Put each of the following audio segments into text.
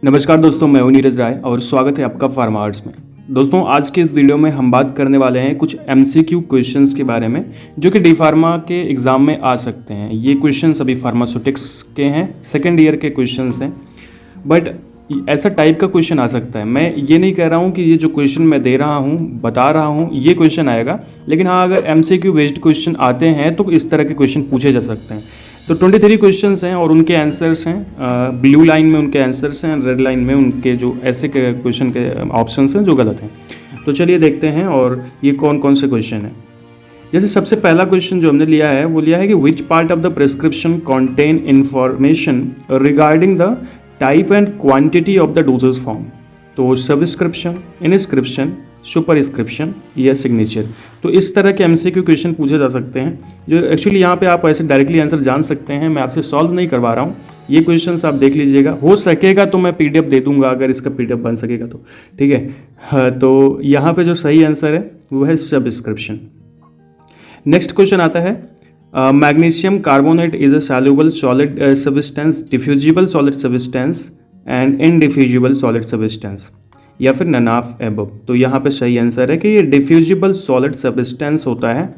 नमस्कार दोस्तों, मैं हूं नीरज राय और स्वागत है आपका फार्मा आर्ट्स में। दोस्तों, आज के इस वीडियो में हम बात करने वाले हैं कुछ MCQ क्वेश्चंस के बारे में जो कि डी फार्मा के एग्ज़ाम में आ सकते हैं। ये क्वेश्चंस अभी फार्मास्यूटिक्स के हैं, सेकेंड ईयर के क्वेश्चंस हैं, बट ऐसा टाइप का क्वेश्चन आ सकता है। मैं ये नहीं कह रहा हूँ कि ये जो क्वेश्चन मैं दे रहा हूँ, बता रहा हूँ, ये क्वेश्चन आएगा, लेकिन हाँ, अगर MCQ बेस्ड क्वेश्चन आते हैं तो इस तरह के क्वेश्चन पूछे जा सकते हैं। तो 23 क्वेश्चंस हैं और उनके आंसर्स हैं। ब्लू लाइन में उनके आंसर्स हैं, रेड लाइन में उनके जो ऐसे के क्वेश्चन के ऑप्शंस हैं जो गलत हैं। तो चलिए देखते हैं और ये कौन कौन से क्वेश्चन हैं। जैसे सबसे पहला क्वेश्चन जो हमने लिया है वो लिया है कि which part of the prescription contain information regarding the type and quantity of the doses form. तो सबस्क्रिप्शन, इनस्क्रिप्शन, सुपरस्क्रिप्शन या सिग्नेचर। तो इस तरह के MCQ क्वेश्चन पूछे जा सकते हैं जो एक्चुअली यहाँ पे आप ऐसे डायरेक्टली आंसर जान सकते हैं। मैं आपसे सॉल्व नहीं करवा रहा हूँ, ये क्वेश्चंस आप देख लीजिएगा। हो सकेगा तो मैं PDF दे दूंगा, अगर इसका PDF बन सकेगा तो, ठीक है। हाँ, तो यहाँ पे जो सही आंसर है वो है सबस्क्रिप्शन। नेक्स्ट क्वेश्चन आता है magnesium carbonate is a soluble solid substance, diffusible solid substance and indiffusible solid substance, या फिर नन ऑफ एबव। तो यहाँ पे सही आंसर है कि ये डिफ्यूजिबल सॉलिड सब्सटेंस होता है,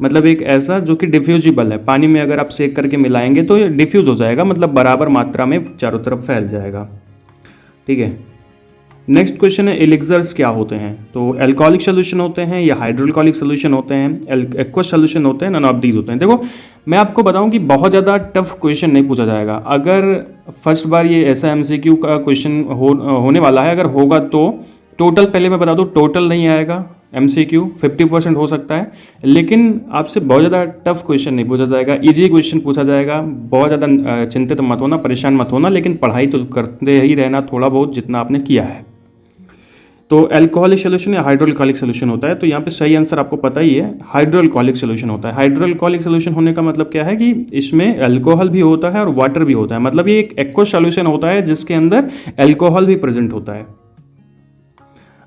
मतलब एक ऐसा जो कि डिफ्यूजिबल है। पानी में अगर आप सेक करके मिलाएंगे तो ये डिफ्यूज हो जाएगा, मतलब बराबर मात्रा में चारों तरफ फैल जाएगा, ठीक है। नेक्स्ट क्वेश्चन है एलिक्सर्स क्या होते हैं। तो एल्कोहलिक सोल्यूशन होते हैं या हाइड्रोअल्कोहलिक सोल्यूशन होते हैं, एक्वस सोल्यूशन होते हैं, नन ऑफ दीज होते हैं। देखो, मैं आपको बताऊं कि बहुत ज़्यादा टफ क्वेश्चन नहीं पूछा जाएगा। अगर फर्स्ट बार ये ऐसा MCQ का क्वेश्चन होने वाला है, अगर होगा तो टोटल, पहले मैं बता दूं, टोटल नहीं आएगा MCQ, 50% हो सकता है, लेकिन आपसे बहुत ज़्यादा टफ क्वेश्चन नहीं पूछा जाएगा, इजी क्वेश्चन पूछा जाएगा। बहुत ज़्यादा चिंतित मत होना, परेशान मत होना, लेकिन पढ़ाई तो करते ही रहना थोड़ा बहुत जितना आपने किया है। तो एल्कोहलिक सोल्यूशन या हाइड्रोअल्कोहलिक सोल्यूशन होता है। तो यहाँ पे सही आंसर आपको पता ही है, हाइड्रोअल्कोहलिक सोल्यूशन होता है। हाइड्रोअल्कोहलिक सोल्यूशन होने का मतलब क्या है कि इसमें अल्कोहल भी होता है और वाटर भी होता है, मतलब ये एक एक्वस सोल्यूशन होता है जिसके अंदर अल्कोहल भी प्रेजेंट होता है।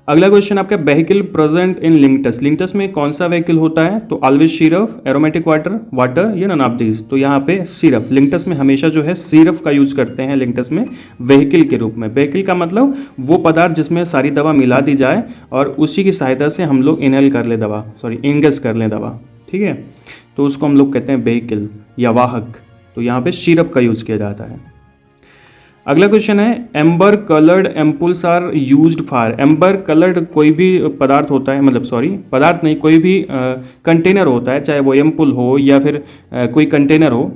अगला क्वेश्चन आपका, vehicle present in linctus. Linctus में कौन सा व्हीकल होता है? तो ऑलवेज सिरप, एरोमेटिक वाटर या नन ऑफ दीज। तो यहाँ पे सिरप, लिंक्टस में हमेशा जो है सिरप का यूज करते हैं लिंक्टस में व्हीकल के रूप में। व्हीकल का मतलब वो पदार्थ जिसमें सारी दवा मिला दी जाए और उसी की सहायता से हम लोग इनहेल कर ले दवा, इंगेज कर लें दवा, ठीक है। तो उसको हम लोग कहते हैं व्हीकल या वाहक। तो यहाँ पे सिरप का यूज किया जाता है। अगला क्वेश्चन है amber coloured ampoules are used for. Amber coloured कोई भी पदार्थ होता है, मतलब पदार्थ नहीं, कोई भी कंटेनर होता है, चाहे वो एम्पुल हो या फिर कोई कंटेनर हो,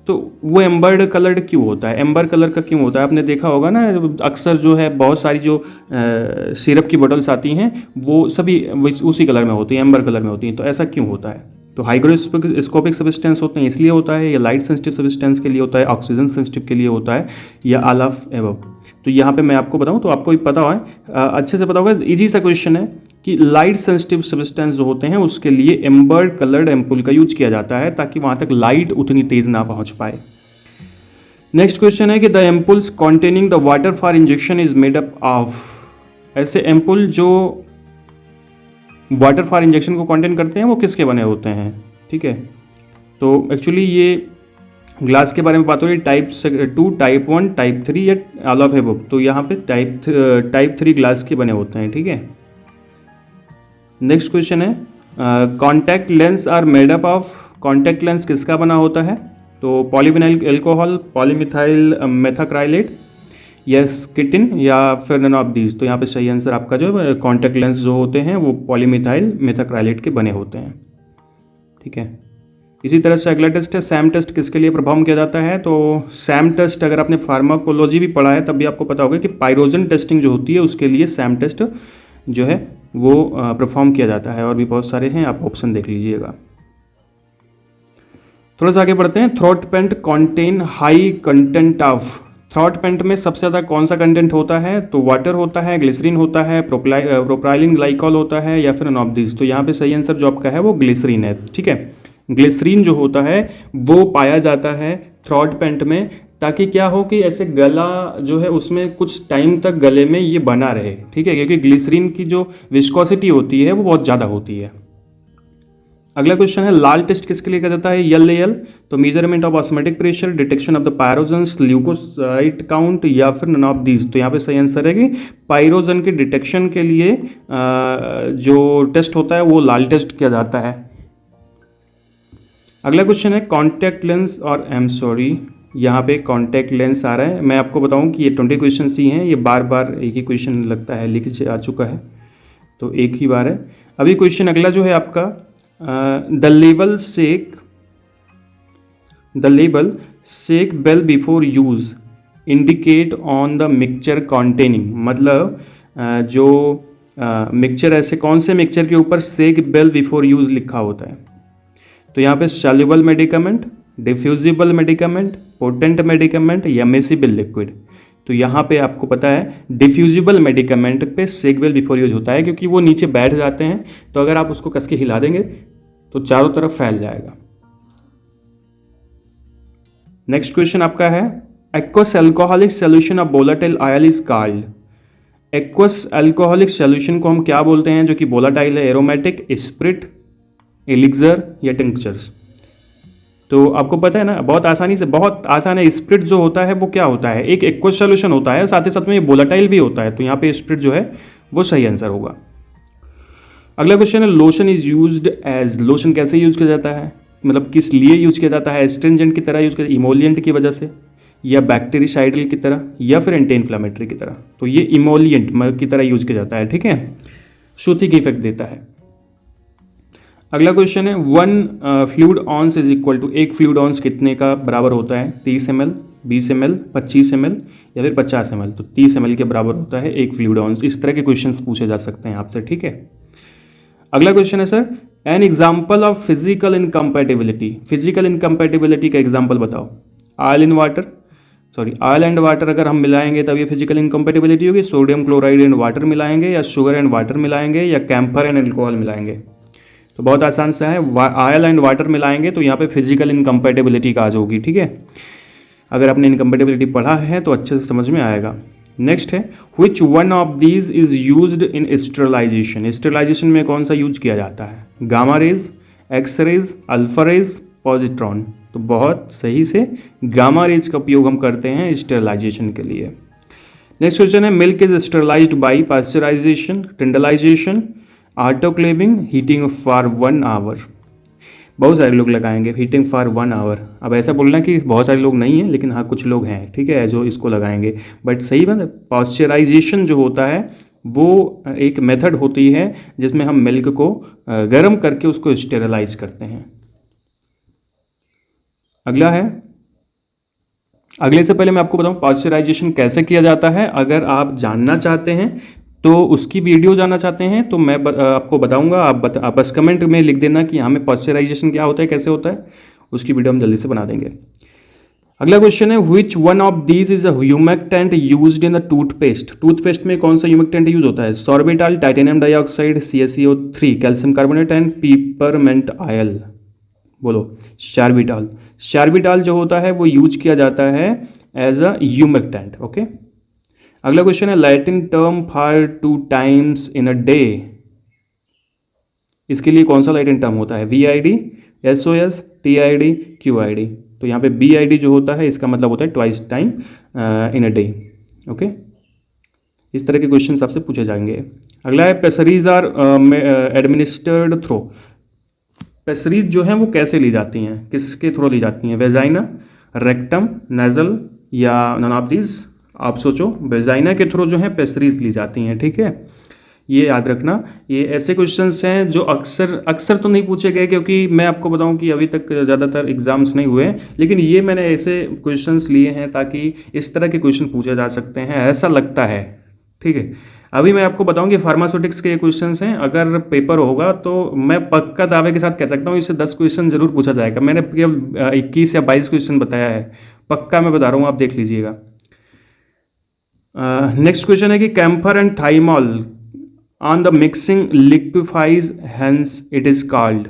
तो वो एम्बर्ड कलर्ड क्यों होता है? एम्बर कलर का क्यों होता है? आपने देखा होगा ना, अक्सर जो है बहुत सारी जो सिरप की बोतल्स आती हैं वो सभी उसी कलर में होती हैं, एम्बर कलर में होती हैं। तो ऐसा क्यों होता है? तो हाइग्रोस्कोपिक सब्सटेंस होते हैं इसलिए होता है, या लाइट सेंसिटिव सब्सटेंस के लिए होता है, ऑक्सीजन सेंसिटिव के लिए होता है, या ऑल ऑफ एबव। तो यहाँ पे मैं आपको बताऊँ तो आपको भी पता है, अच्छे से पता होगा, इजी सा क्वेश्चन है कि लाइट सेंसिटिव सब्सटेंस जो होते हैं उसके लिए एम्बर्ड कलर्ड एम्पुल का यूज किया जाता है ताकि वहाँ तक लाइट उतनी तेज ना पहुँच पाए। नेक्स्ट क्वेश्चन है कि the ampoules containing the water for injection is made up of. ऐसे एम्पुल जो वाटर फॉर इंजेक्शन को कंटेन करते हैं वो किसके बने होते हैं, ठीक है। तो एक्चुअली ये ग्लास के बारे में बात हो रही है, टाइप 2, टाइप 1, टाइप 3 या ऑल ऑफ एबव। तो यहाँ पे टाइप 3 ग्लास के बने होते हैं, ठीक है। नेक्स्ट क्वेश्चन है contact lens are made up of. Contact lens किसका बना होता है? तो polyvinyl alcohol, polymethyl methacrylate, yes chitin, या फिर नन ऑफ दीज। तो यहाँ पे सही आंसर आपका जो है कॉन्टैक्ट लेंस जो होते हैं वो पॉलीमिथाइल मेथाक्राइलेट के बने होते हैं, ठीक है। इसी तरह से अगला टेस्ट है सैम टेस्ट, किसके लिए परफॉर्म किया जाता है? तो सैम टेस्ट, अगर आपने फार्माकोलॉजी भी पढ़ा है तब भी आपको पता होगा कि पायरोजन टेस्टिंग जो होती है उसके लिए सैम टेस्ट जो है वो परफॉर्म किया जाता है, और भी बहुत सारे हैं, आप ऑप्शन देख लीजिएगा। थोड़ा सा आगे बढ़ते हैं। Throat paint contain high content of. Throat paint में सबसे ज़्यादा कौन सा कंटेंट होता है? तो वाटर होता है, ग्लिसरीन होता है, प्रोपाइलिन ग्लाइकॉल होता है, या फिर नन ऑफ दीज। तो यहाँ पे सही आंसर जो आपका है वो ग्लिसरीन है, ठीक है। ग्लिसरीन जो होता है वो पाया जाता है थ्रोट पेंट में, ताकि क्या हो कि ऐसे गला जो है उसमें कुछ टाइम तक गले में ये बना रहे, ठीक है, क्योंकि ग्लिसरीन की जो विस्कोसिटी होती है वो बहुत ज़्यादा होती है। अगला क्वेश्चन है लाल टेस्ट किसके लिए किया जाता है? एल। तो measurement of osmotic pressure, detection of the pyrogens, leucocyte count या फिर नन ऑफ दीज। तो यहाँ पे सही आंसर है कि पायरोजन के डिटेक्शन के लिए जो टेस्ट होता है वो लाल टेस्ट किया जाता है। अगला क्वेश्चन है कॉन्टैक्ट लेंस और यहाँ पे कॉन्टैक्ट लेंस आ रहा है। मैं आपको बताऊं कि ये 20 क्वेश्चन ही हैं, ये बार बार एक ही क्वेश्चन लगता है लिख आ चुका है, तो एक ही बार है। अभी क्वेश्चन अगला जो है आपका the label shake well before use indicate on the mixture containing, मतलब जो मिक्सचर ऐसे कौन से मिक्सचर के ऊपर शेक बेल बिफोर यूज लिखा होता है। तो यहाँ पे soluble medicament, diffusible medicament, potent medicament या मिसिबल लिक्विड। तो यहाँ पे आपको पता है डिफ्यूजिबल मेडिकामेंट पे शेक बेल बिफोर यूज होता है, क्योंकि वो नीचे बैठ जाते हैं, तो अगर आप उसको कस के हिला देंगे तो चारों तरफ फैल जाएगा। नेक्स्ट क्वेश्चन आपका है aqueous alcoholic solution of volatile oil is called. Aqueous alcoholic solution को हम क्या बोलते हैं जो कि वोलेटाइल है? एरोमेटिक, स्प्रिट, एलिक्सर या टिंक्चर्स। तो आपको पता है ना, बहुत आसान है। स्प्रिट जो होता है वो क्या होता है? एक एक्वस सॉल्यूशन होता है, साथ ही साथ में ये वोलेटाइल भी होता है, तो यहाँ पे स्प्रिट जो है वो सही आंसर होगा। अगला क्वेश्चन है lotion is used as. Lotion कैसे यूज किया जाता है, मतलब किस लिए यूज किया जाता है? एस्ट्रिंजेंट की तरह यूज किया, इमोलिएंट की वजह से, या बैक्टीरिसाइडल की तरह, या फिर एंटी इन्फ्लामेटरी की तरह। तो ये इमोलिएंट की तरह यूज किया जाता है, ठीक है, सूथिक इफेक्ट देता है। अगला क्वेश्चन है 1 फ्लूइड ऑन्स इज इक्वल टू, एक फ्लूइड ऑन्स कितने का बराबर होता है? 30 ml, 20 ml, 25 ml या फिर 50 ml। तो 30 ml के बराबर होता है एक फ्लूइड ऑन्स। इस तरह के क्वेश्चंस पूछे जा सकते हैं आपसे, ठीक है। अगला क्वेश्चन है sir an example of physical incompatibility. Physical incompatibility का एग्जाम्पल बताओ। ऑयल एंड वाटर अगर हम मिलाएंगे तब ये फिजिकल इनकम्पैटिबिलिटी होगी। सोडियम क्लोराइड एंड वाटर मिलाएंगे, या शुगर एंड वाटर मिलाएंगे, या कैम्फर एंड अल्कोहल मिलाएंगे। तो बहुत आसान सा है, ऑयल एंड वाटर मिलाएंगे तो यहाँ पे फिजिकल इनकम्पैटिबिलिटी का आ जाएगी, ठीक है। अगर आपने इनकम्पैटिबिलिटी पढ़ा है तो अच्छे से समझ में आएगा। नेक्स्ट है which one of these is used in sterilisation. Sterilisation में कौन सा यूज किया जाता है? Gamma rays, X rays, alpha rays, positron. तो बहुत सही से गामा रेज का उपयोग हम करते हैं स्टेरिलाइजेशन के लिए। नेक्स्ट क्वेश्चन है milk is sterilised by pasteurisation, tyndallisation, autoclaving, heating for 1 hour. बहुत सारे लोग लगाएंगे हीटिंग फॉर 1 आवर। अब ऐसा बोलना कि बहुत सारे लोग नहीं हैं, लेकिन हाँ कुछ लोग हैं, ठीक है, जो इसको लगाएंगे। बट सही बात है, पास्चराइजेशन जो होता है वो एक मेथड होती है जिसमें हम मिल्क को गर्म करके उसको स्टेरिलाइज करते हैं। अगला है, अगले से पहले मैं आपको बताऊं पास्चराइजेशन कैसे किया जाता है। अगर आप जानना चाहते हैं तो उसकी वीडियो जानना चाहते हैं तो मैं आपको बताऊंगा। आप बस कमेंट में लिख देना कि हमें पास्चराइजेशन क्या होता है, कैसे होता है, उसकी वीडियो हम जल्दी से बना देंगे। अगला क्वेश्चन है which one of these is a humectant used in the toothpaste. Toothpaste में कौन सा ह्यूमेक्टेंट यूज होता है? Sorbitol, titanium dioxide, CaCO3, calcium carbonate and peppermint oil. बोलो। सॉर्बिटॉल। सॉर्बिटॉल जो होता है वो यूज किया जाता है एज अ ह्यूमेक्टेंट, ओके। अगला क्वेश्चन है Latin term for 2 times in a day. इसके लिए कौन सा लैटिन टर्म होता है? VID, SOS, TID, QID। तो यहाँ पे BID जो होता है इसका मतलब होता है twice time in a day, okay. इस तरह के क्वेश्चन आपसे पूछे जाएंगे। अगला है pessaries are administered through. Pessaries जो हैं वो कैसे ली जाती हैं, किसके थ्रू ली जाती हैं? वेजाइना, रेक्टम, नेजल या नन ऑफ दीज। आप सोचो, वेजाइना के थ्रू जो है पेसरीज ली जाती हैं, ठीक है, ये याद रखना। ये ऐसे क्वेश्चंस हैं जो अक्सर तो नहीं पूछे गए, क्योंकि मैं आपको बताऊं कि अभी तक ज़्यादातर एग्जाम्स नहीं हुए, लेकिन ये मैंने ऐसे क्वेश्चंस लिए हैं ताकि इस तरह के क्वेश्चन पूछे जा सकते हैं, ऐसा लगता है, ठीक है। अभी मैं आपको बताऊं कि फार्मास्यूटिक्स के क्वेश्चंस हैं। अगर पेपर होगा तो मैं पक्का दावे के साथ कह सकता हूँ इससे 10 क्वेश्चन जरूर पूछा जाएगा। मैंने केवल 21 या 22 क्वेश्चन बताया है, पक्का मैं बता रहा हूँ, आप देख लीजिएगा। नेक्स्ट क्वेश्चन है कि camphor and thymol on the mixing liquefies hence it is called.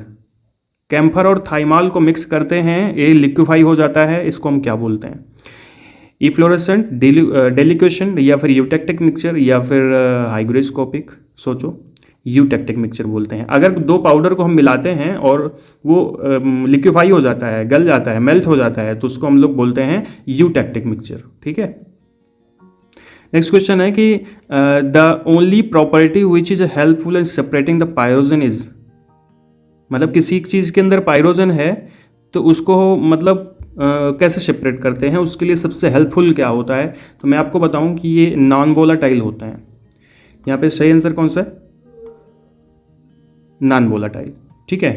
Camphor और थाइमॉल को मिक्स करते हैं, ये लिक्विफाई हो जाता है, इसको हम क्या बोलते हैं? इफ्लोरेसेंट, डेलिक्वेशन या फिर यूटेक्टिक मिक्सचर या फिर हाइग्रोस्कोपिक। सोचो, यूटेक्टिक मिक्सचर बोलते हैं। अगर दो पाउडर को हम मिलाते हैं और वो लिक्विफाई हो जाता है, गल जाता है, मेल्ट हो जाता है, तो उसको हम लोग बोलते हैं यूटेक्टिक मिक्सचर। ठीक है। नेक्स्ट क्वेश्चन है कि the only property which is helpful in separating the pyrogen is, मतलब किसी चीज़ के अंदर पायरोजन है तो उसको मतलब कैसे सेपरेट करते हैं, उसके लिए सबसे हेल्पफुल क्या होता है। तो मैं आपको बताऊं कि ये नॉन वोलेटाइल होता है। यहाँ पे सही आंसर कौन सा है, नॉन वोलेटाइल। ठीक है,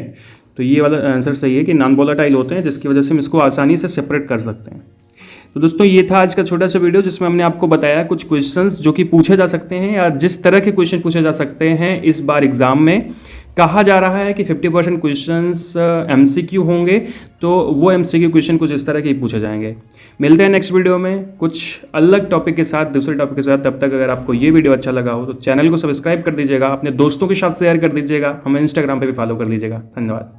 तो ये वाला आंसर सही है कि नॉन वोलेटाइल होते हैं, जिसकी वजह से हम इसको आसानी से सेपरेट कर सकते हैं। तो दोस्तों ये था आज का छोटा सा वीडियो, जिसमें हमने आपको बताया कुछ क्वेश्चंस जो कि पूछे जा सकते हैं, या जिस तरह के क्वेश्चन पूछे जा सकते हैं इस बार एग्जाम में। कहा जा रहा है कि 50% क्वेश्चंस MCQ होंगे, तो वो MCQ क्वेश्चन कुछ इस तरह के ही पूछे जाएंगे। मिलते हैं नेक्स्ट वीडियो में कुछ अलग टॉपिक के साथ, दूसरे टॉपिक के साथ। तब तक अगर आपको ये वीडियो अच्छा लगा हो तो चैनल को सब्सक्राइब कर दीजिएगा, अपने दोस्तों के साथ शेयर कर दीजिएगा, हमें इंस्टाग्राम पे भी फॉलो कर लीजिएगा। धन्यवाद।